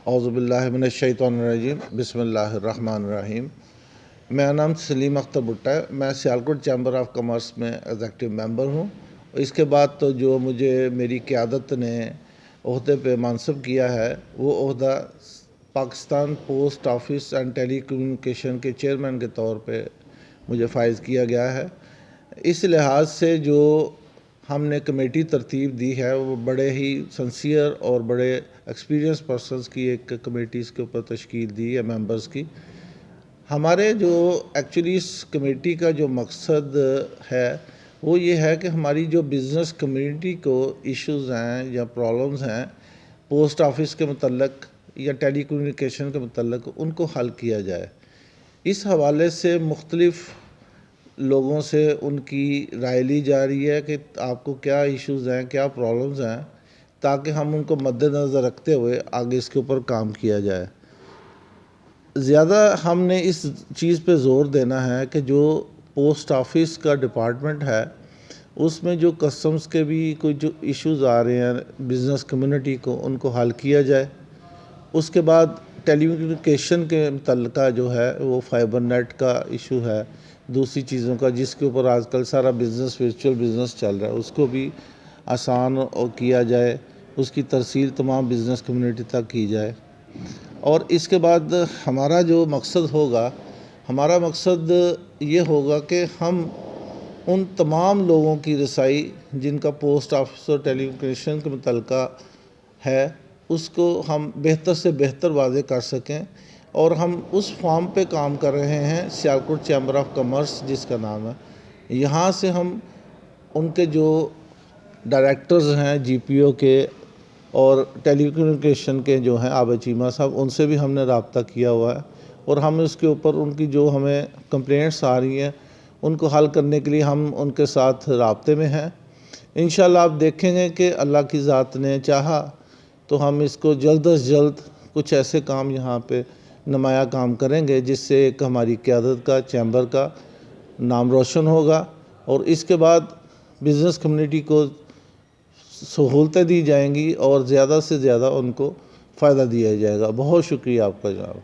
اعوذ باللہ من الشیطان الرجیم، بسم اللہ الرحمن الرحیم۔ میرا نام سلیم اختر بھٹا ہے، میں سیالکوٹ چیمبر آف کامرس میں ایگزیکٹو ممبر ہوں۔ اس کے بعد تو جو مجھے میری قیادت نے عہدے پہ منصب کیا ہے وہ عہدہ Pakistan post office and telecommunication کے چیئرمین کے طور پہ مجھے فائز کیا گیا ہے۔ اس لحاظ سے جو ہم نے کمیٹی ترتیب دی ہے وہ بڑے ہی سنسیئر اور بڑے ایکسپیرینس پرسنز کی ایک کمیٹی اس کے اوپر تشکیل دی ہے ممبرز کی۔ ہمارے جو ایکچولی اس کمیٹی کا جو مقصد ہے وہ یہ ہے کہ ہماری جو بزنس کمیونٹی کو ایشوز ہیں یا پرابلمز ہیں پوسٹ آفس کے متعلق یا ٹیلی کمیونیکیشن کے متعلق ان کو حل کیا جائے۔ اس حوالے سے مختلف لوگوں سے ان کی رائے لی جا رہی ہے کہ آپ کو کیا ایشوز ہیں، کیا پرابلمز ہیں، تاکہ ہم ان کو مد نظر رکھتے ہوئے آگے اس کے اوپر کام کیا جائے۔ زیادہ ہم نے اس چیز پہ زور دینا ہے کہ جو پوسٹ آفس کا ڈپارٹمنٹ ہے اس میں جو کسٹمز کے بھی کوئی جو ایشوز آ رہے ہیں بزنس کمیونٹی کو ان کو حل کیا جائے۔ اس کے بعد ٹیلی کمیونیکیشن کے متعلقہ جو ہے وہ فائبر نیٹ کا ایشو ہے، دوسری چیزوں کا جس کے اوپر آج کل سارا بزنس ورچوئل بزنس چل رہا ہے اس کو بھی آسان کیا جائے، اس کی ترسیل تمام بزنس کمیونٹی تک کی جائے۔ اور اس کے بعد ہمارا جو مقصد ہوگا، ہمارا مقصد یہ ہوگا کہ ہم ان تمام لوگوں کی رسائی جن کا پوسٹ آفس اور ٹیلی کمیونیکیشن کے متعلقہ ہے اس کو ہم بہتر سے بہتر واضح کر سکیں، اور ہم اس فارم پہ کام کر رہے ہیں سیالکوٹ چیمبر آف کامرس جس کا نام ہے۔ یہاں سے ہم ان کے جو ڈائریکٹرز ہیں جی پی او کے اور ٹیلی کمیونیکیشن کے جو ہیں عابد چیمہ صاحب، ان سے بھی ہم نے رابطہ کیا ہوا ہے، اور ہم اس کے اوپر ان کی جو ہمیں کمپلینٹس آ رہی ہیں ان کو حل کرنے کے لیے ہم ان کے ساتھ رابطے میں ہیں۔ انشاءاللہ آپ دیکھیں گے کہ اللہ کی ذات نے چاہا تو ہم اس کو جلد از جلد کچھ ایسے کام یہاں پہ نمایاں کام کریں گے جس سے ایک ہماری قیادت کا، چیمبر کا نام روشن ہوگا، اور اس کے بعد بزنس کمیونٹی کو سہولتیں دی جائیں گی اور زیادہ سے زیادہ ان کو فائدہ دیا جائے گا۔ بہت شکریہ آپ کا جناب۔